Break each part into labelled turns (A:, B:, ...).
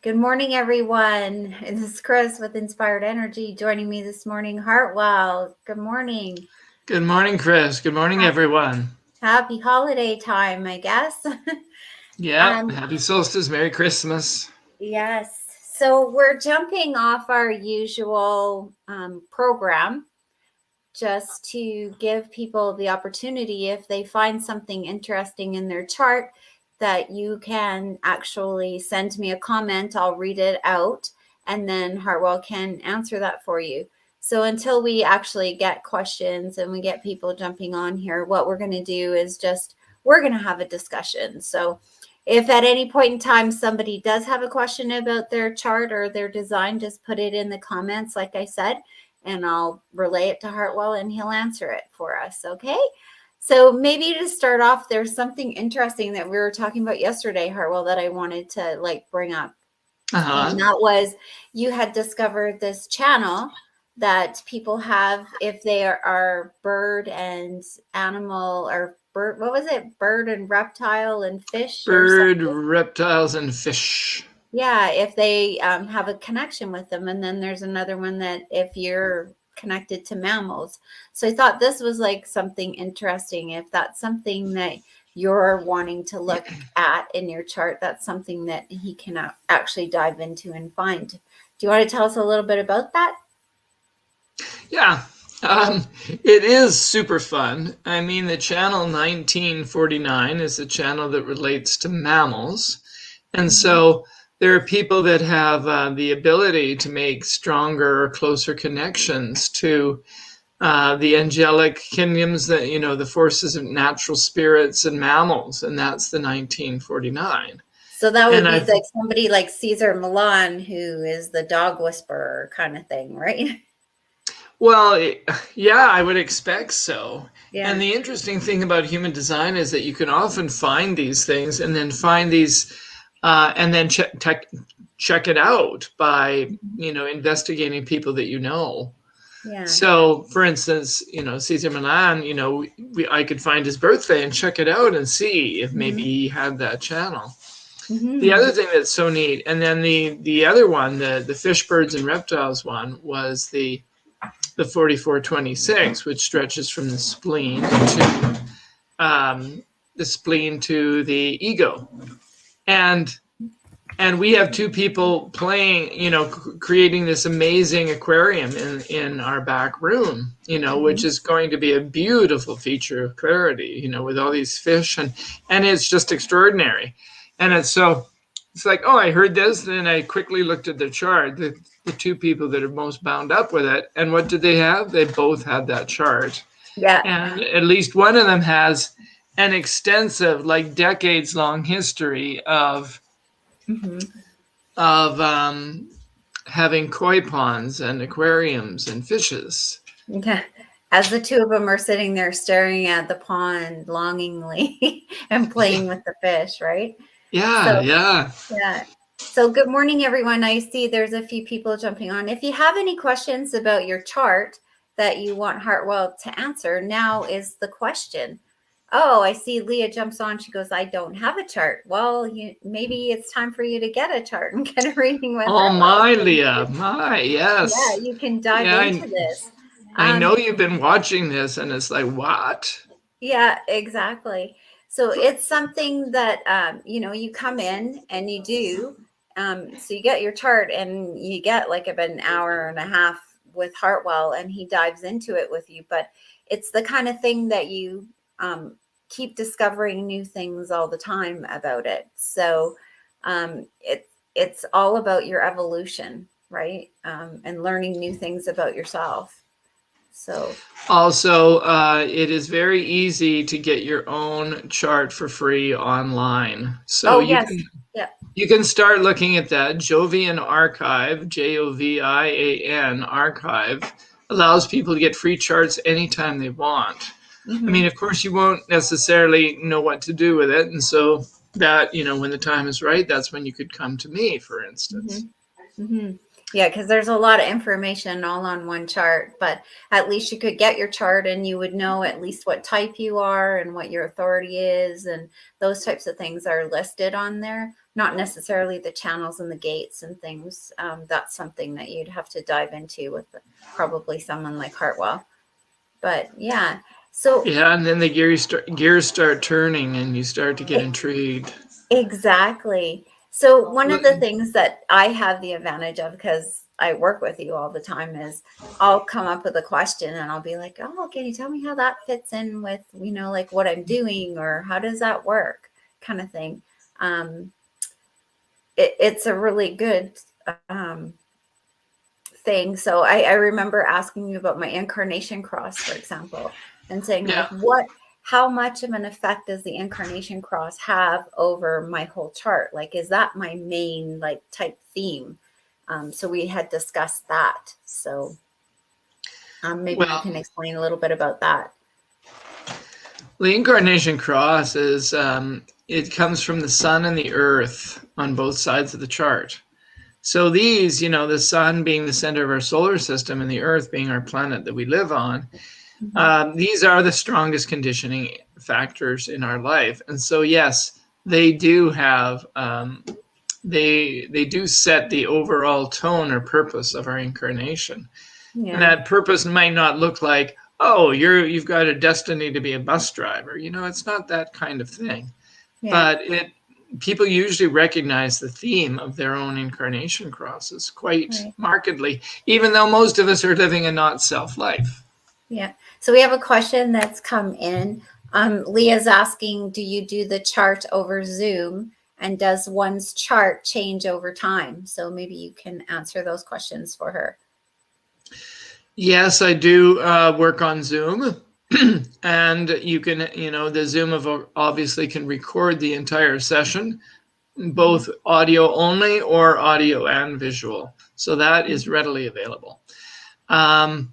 A: Good morning, everyone. This is Kris with Inspired Energy. Joining me this morning, Hartwell. Good morning.
B: Good morning, Kris. Good morning, everyone.
A: Happy holiday time, I guess.
B: Yeah, happy solstice, Merry Christmas.
A: Yes. So we're jumping off our usual program just to give people the opportunity, if they find something interesting in their chart, that you can actually send me a comment. I'll read it out, and then Hartwell can answer that for you. So until we actually get questions and we get people jumping on here, what we're going to do is we're going to have a discussion. So if at any point in time somebody does have a question about their chart or their design, just put it in the comments, like I said, and I'll relay it to Hartwell and he'll answer it for us. Okay. So maybe to start off, there's something interesting that we were talking about yesterday, Hartwell, that I wanted to bring up. And that was, you had discovered this channel that people have if they are bird and animal, or bird, what was it? Bird and reptile and fish.
B: Bird, reptiles, and fish.
A: Yeah, if they have a connection with them. And then there's another one that if you're connected to mammals. So I thought this was like something interesting. If that's something that you're wanting to look at in your chart, that's something that he can actually dive into and find. Do you want to tell us a little bit about that?
B: Yeah, it is super fun. I mean, the channel 1949 is a channel that relates to mammals. And so there are people that have the ability to make stronger or closer connections to the angelic kingdoms, that the forces of natural spirits and mammals, and that's the 1949.
A: So that would be like somebody like Caesar Milan, who is the dog whisperer kind of thing, right?
B: Well, yeah, I would expect so.
A: Yeah.
B: And the interesting thing about human design is that you can often find these things and then find these and then check it out by, investigating people that you know.
A: Yeah.
B: So, for instance, Caesar Milan, I could find his birthday and check it out and see if maybe he had that channel. The other thing that's so neat, and then the other one, the fish, birds, and reptiles one, was the 4426, which stretches from the spleen to the ego, and we have two people playing, creating this amazing aquarium in our back room, which is going to be a beautiful feature of clarity, with all these fish, and it's just extraordinary. And it's like, oh, I heard this, and I quickly looked at the chart, the two people that are most bound up with it, and what did they have? They both had that chart.
A: Yeah.
B: And at least one of them has an extensive, like decades-long history of having koi ponds and aquariums and fishes.
A: Okay. As the two of them are sitting there staring at the pond longingly and playing with the fish, right?
B: Yeah, yeah.
A: So good morning, everyone. I see there's a few people jumping on. If you have any questions about your chart that you want Hartwell to answer, now is the question. Oh, I see Leah jumps on. She goes, I don't have a chart. Well, maybe it's time for you to get a chart and get a reading with
B: Hartwell. My, Leah. My, yes.
A: Yeah, you can dive into this.
B: I know you've been watching this, and it's like, what?
A: Yeah, exactly. So it's something that, you come in and you do. So you get your chart and you get like about an hour and a half with Hartwell, and he dives into it with you. But it's the kind of thing that you keep discovering new things all the time about it. So it's all about your evolution, right? And learning new things about yourself. So
B: also, it is very easy to get your own chart for free online. So you can start looking at that. Jovian Archive, Jovian Archive, allows people to get free charts anytime they want. I mean, of course, you won't necessarily know what to do with it. And so that, when the time is right, that's when you could come to me, for instance.
A: Yeah, because there's a lot of information all on one chart, but at least you could get your chart and you would know at least what type you are and what your authority is, and those types of things are listed on there. not necessarily the channels and the gates and things. That's something that you'd have to dive into with probably someone like Hartwell. But yeah, so
B: Yeah, and then the gears start turning, and you start to get intrigued.
A: exactly. So one of the things that I have the advantage of, because I work with you all the time, is I'll come up with a question and I'll be like, oh, can you tell me how that fits in with, like what I'm doing, or how does that work, kind of thing. It's a really good thing. So I remember asking you about my incarnation cross, for example, and saying
B: Yeah.
A: like, how much of an effect does the incarnation cross have over my whole chart? Like, is that my main like type theme? So we had discussed that. So maybe you can explain a little bit about that.
B: The incarnation cross is it comes from the sun and the earth on both sides of the chart. So these, the sun being the center of our solar system and the earth being our planet that we live on, these are the strongest conditioning factors in our life. And so, yes, they do have, they do set the overall tone or purpose of our incarnation.
A: Yeah.
B: And that purpose might not look like, oh, you've got a destiny to be a bus driver. It's not that kind of thing.
A: Yeah.
B: But people usually recognize the theme of their own incarnation crosses quite markedly, even though most of us are living a not self life.
A: Yeah. So we have a question that's come in. Leah's asking, do you do the chart over Zoom? And does one's chart change over time? So maybe you can answer those questions for her.
B: Yes, I do work on Zoom. And you can, the Zoom obviously can record the entire session, both audio only or audio and visual. So that is readily available.
A: The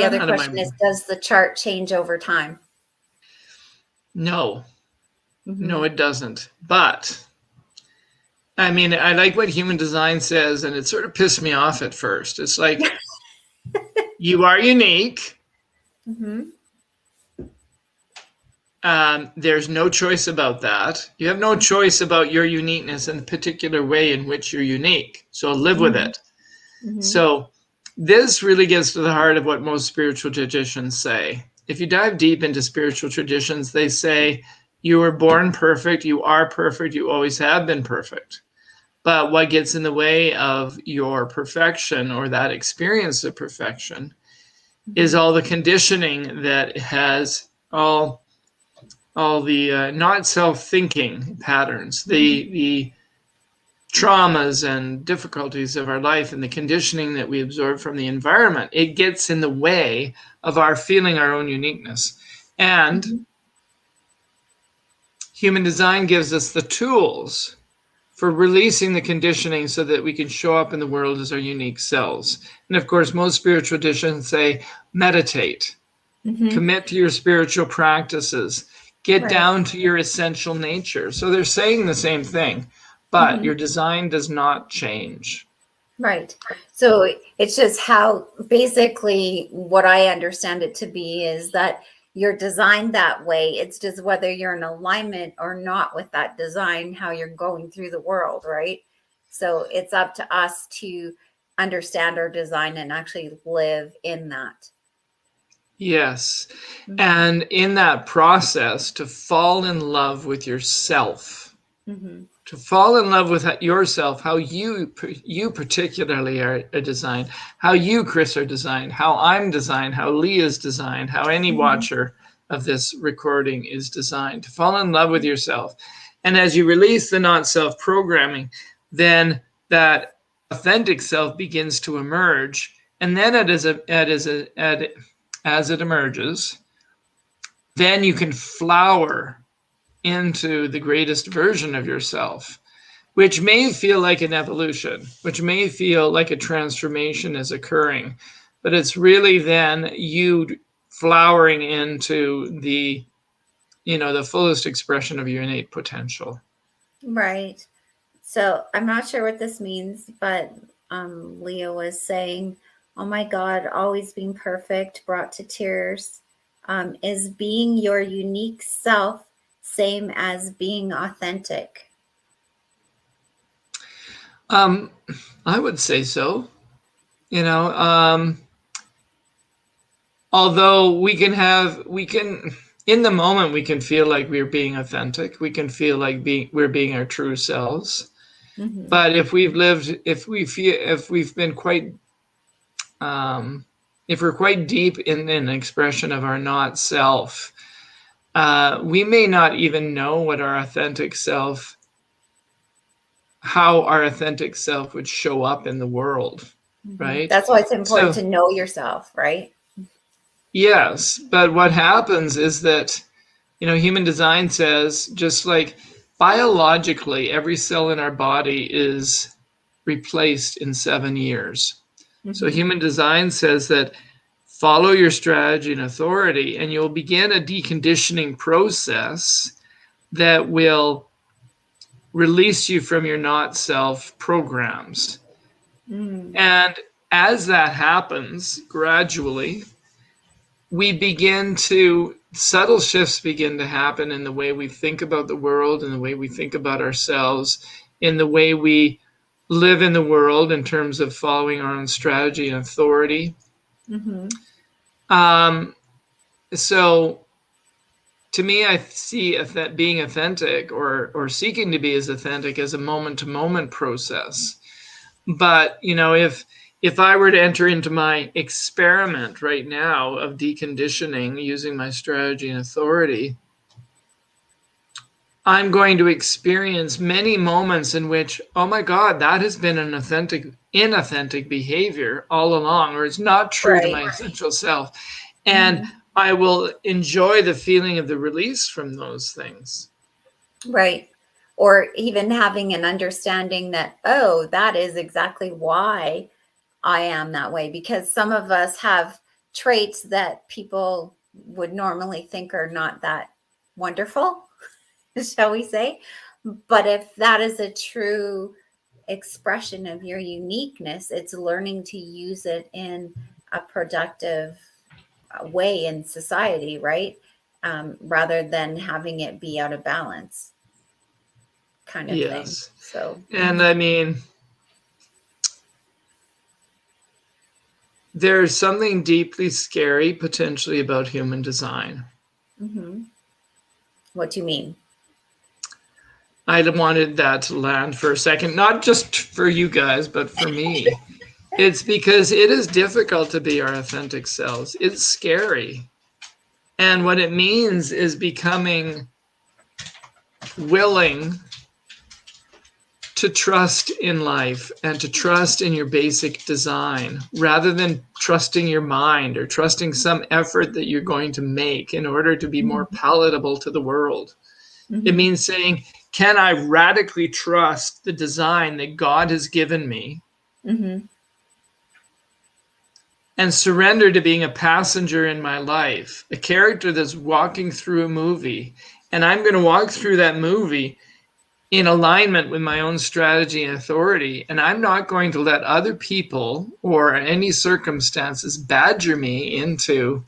A: other question is, does the chart change over time?
B: No. No, it doesn't. But I mean, I like what human design says, and it sort of pissed me off at first. It's like, you are unique. There's no choice about that. You have no choice about your uniqueness and the particular way in which you're unique. So live with it. So this really gets to the heart of what most spiritual traditions say. If you dive deep into spiritual traditions, they say you were born perfect, you are perfect, you always have been perfect. But what gets in the way of your perfection or that experience of perfection is all the conditioning that has all the not self-thinking patterns, the traumas and difficulties of our life and the conditioning that we absorb from the environment. It gets in the way of our feeling our own uniqueness. And human design gives us the tools for releasing the conditioning so that we can show up in the world as our unique selves. And of course, most spiritual traditions say meditate, commit to your spiritual practices, get down to your essential nature. So they're saying the same thing, but your design does not change.
A: Right. So it's just how, basically what I understand it to be is that you're designed that way. It's just whether you're in alignment or not with that design, how you're going through the world, right? So it's up to us to understand our design and actually live in that.
B: Yes. And in that process, to fall in love with yourself, to fall in love with yourself, how you particularly are designed, how you, Kris, are designed, how I'm designed, how Leah's designed, how any watcher of this recording is designed, to fall in love with yourself. And as you release the not self programming, then that authentic self begins to emerge. And then as it emerges, then you can flower into the greatest version of yourself, which may feel like an evolution, which may feel like a transformation is occurring, but it's really then you flowering into the fullest expression of your innate potential.
A: Right. So I'm not sure what this means, but Leah was saying, oh my God, always being perfect, brought to tears. Is being your unique self same as being authentic?
B: I would say so. You know, although we can in the moment we can feel like we're being authentic. We can feel like we're being our true selves.
A: Mm-hmm.
B: But if we've been quite, if we're quite deep in an expression of our not self, we may not even know what our authentic self, how our authentic self would show up in the world,
A: Mm-hmm.
B: right?
A: That's why it's important
B: So
A: to know yourself, right?
B: yes, but what happens is that, human design says just like biologically, every cell in our body is replaced in 7 years. So
A: Mm-hmm.
B: human design says that follow your strategy and authority, and you'll begin a deconditioning process that will release you from your not self programs.
A: Mm.
B: And as that happens gradually, subtle shifts begin to happen in the way we think about the world, in the way we think about ourselves, in the way we live in the world in terms of following our own strategy and authority.
A: Mm-hmm.
B: Um, so to me, I see being authentic or seeking to be as authentic as a moment to moment process. But if I were to enter into my experiment right now of deconditioning using my strategy and authority, I'm going to experience many moments in which, oh my God, that has been an inauthentic behavior all along, or it's not true to
A: Right.
B: my essential self. And
A: Mm-hmm.
B: I will enjoy the feeling of the release from those things.
A: Right. Or even having an understanding that, oh, that is exactly why I am that way. Because some of us have traits that people would normally think are not that wonderful, shall we say. But if that is a true expression of your uniqueness, it's learning to use it in a productive way in society, right? Rather than having it be out of balance, kind of thing.
B: Yes.
A: So,
B: And I mean, there's something deeply scary potentially about human design.
A: mm-hmm. What do you mean?
B: I wanted that to land for a second, not just for you guys, but for me. It's because it is difficult to be our authentic selves. It's scary. And what it means is becoming willing to trust in life and to trust in your basic design rather than trusting your mind or trusting some effort that you're going to make in order to be more
A: Mm-hmm.
B: palatable to the world. It
A: Mm-hmm.
B: means saying, can I radically trust the design that God has given me
A: Mm-hmm.
B: and surrender to being a passenger in my life, a character that's walking through a movie, and I'm going to walk through that movie in alignment with my own strategy and authority, and I'm not going to let other people or any circumstances badger me into,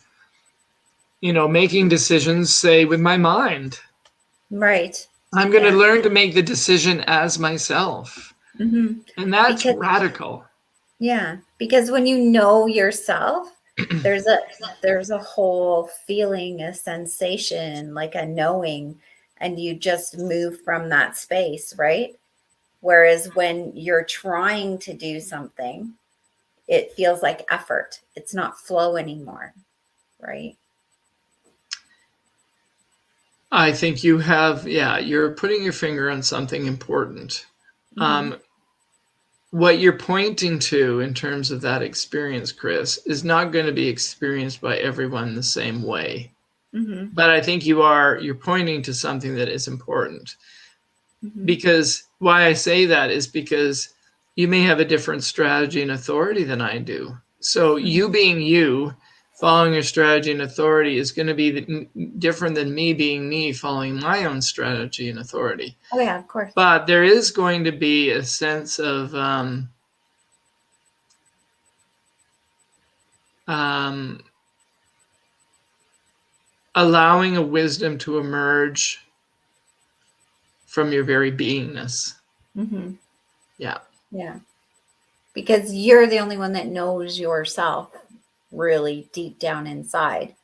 B: making decisions, say, with my mind.
A: Right.
B: I'm going to
A: Yeah.
B: learn to make the decision as myself.
A: Mm-hmm.
B: And that's
A: Because
B: radical.
A: yeah, because when you know yourself, there's a there's a whole feeling, a sensation, like a knowing, and you just move from that space, right? Whereas when you're trying to do something, it feels like effort. It's not flow anymore, right?
B: I think you're putting your finger on something important.
A: Mm-hmm.
B: What you're pointing to in terms of that experience, Kris, is not going to be experienced by everyone the same way.
A: Mm-hmm.
B: But I think you're pointing to something that is important.
A: Mm-hmm.
B: Because why I say that is because you may have a different strategy and authority than I do. So you
A: Mm-hmm.
B: being you, following your strategy and authority is going to be different than me being me, following my own strategy and authority.
A: Oh yeah, of course.
B: But there is going to be a sense of um, allowing a wisdom to emerge from your very beingness.
A: Mm-hmm.
B: Yeah.
A: Yeah. Because you're the only one that knows yourself really deep down inside,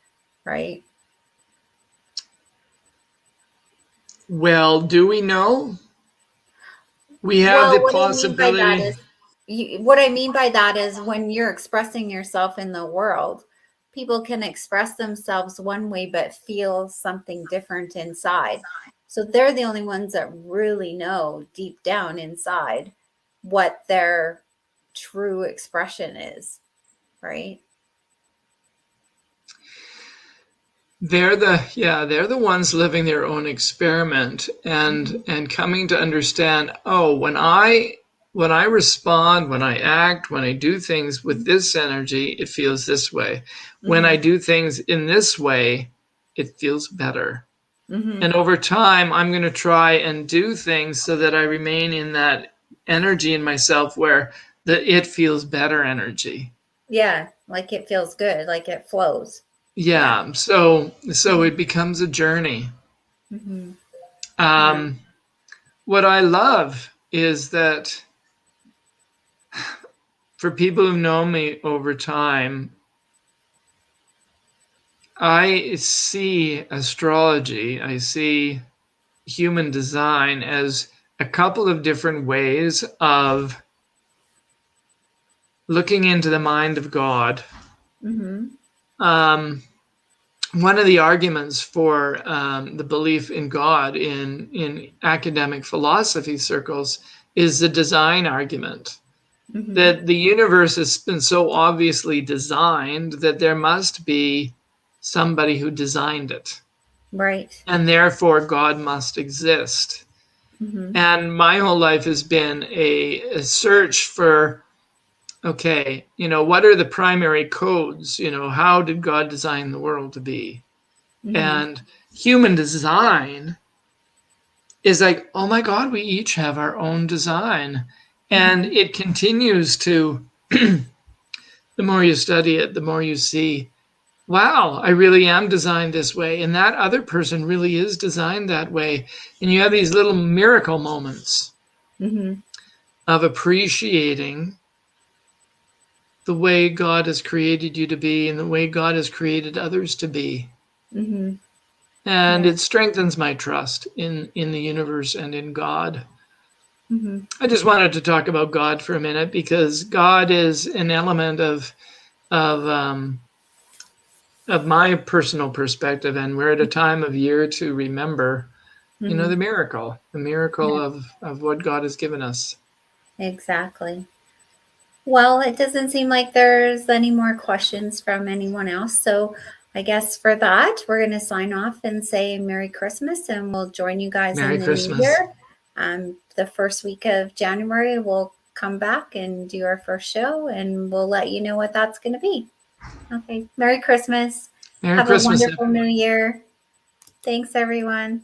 A: right?
B: Well, do we know? We have the
A: Well, what I mean by that
B: possibility.
A: is, what I mean by that is when you're expressing yourself in the world, people can express themselves one way but feel something different inside. So they're the only ones that really know deep down inside what their true expression is, right?
B: They're the ones living their own experiment
A: Mm-hmm.
B: and coming to understand, oh, when I respond, when I act, when I do things with this energy, it feels this way. When I
A: Mm-hmm.
B: do things in this way, it feels better.
A: Mm-hmm.
B: And over time, I'm going to try and do things so that I remain in that energy in myself where it feels better energy.
A: Yeah, like it feels good, like it flows. Yeah.
B: Yeah, so
A: Mm-hmm.
B: it becomes a journey.
A: Mm-hmm. Yeah.
B: Um, what I love is that for people who know me over time, I see astrology, I see human design as a couple of different ways of looking into the mind of God.
A: Mm-hmm.
B: Um, One of the arguments for the belief in God in academic philosophy circles is the design argument.
A: Mm-hmm.
B: That the universe has been so obviously designed that there must be somebody who designed it,
A: Right.
B: and therefore God must exist.
A: Mm-hmm.
B: And my whole life has been a search for, okay, what are the primary codes? How did God design the world to be?
A: Mm-hmm.
B: And human design is like, oh my God, we each have our own design. And
A: Mm-hmm.
B: it continues to, the more you study it, the more you see, wow, I really am designed this way. And that other person really is designed that way. And you have these little miracle moments
A: Mm-hmm.
B: of appreciating the way God has created you to be and the way God has created others to be.
A: Mm-hmm.
B: And
A: Yeah.
B: it strengthens my trust in the universe and in God.
A: Mm-hmm.
B: I just wanted to talk about God for a minute because God is an element of um, of my personal perspective, and we're at a time of year to remember,
A: Mm-hmm.
B: the miracle
A: Yeah,
B: of what God has given us.
A: exactly. Well, it doesn't seem like there's any more questions from anyone else. So I guess for that, we're going to sign off and say Merry Christmas, and we'll join you guys in
B: Merry
A: the new
B: Christmas.
A: year. The first week of January, we'll come back and do our first show, and we'll let you know what that's going to be. Okay. Merry Christmas.
B: Merry
A: Have a
B: Christmas,
A: wonderful new
B: everyone.
A: year. Thanks, everyone.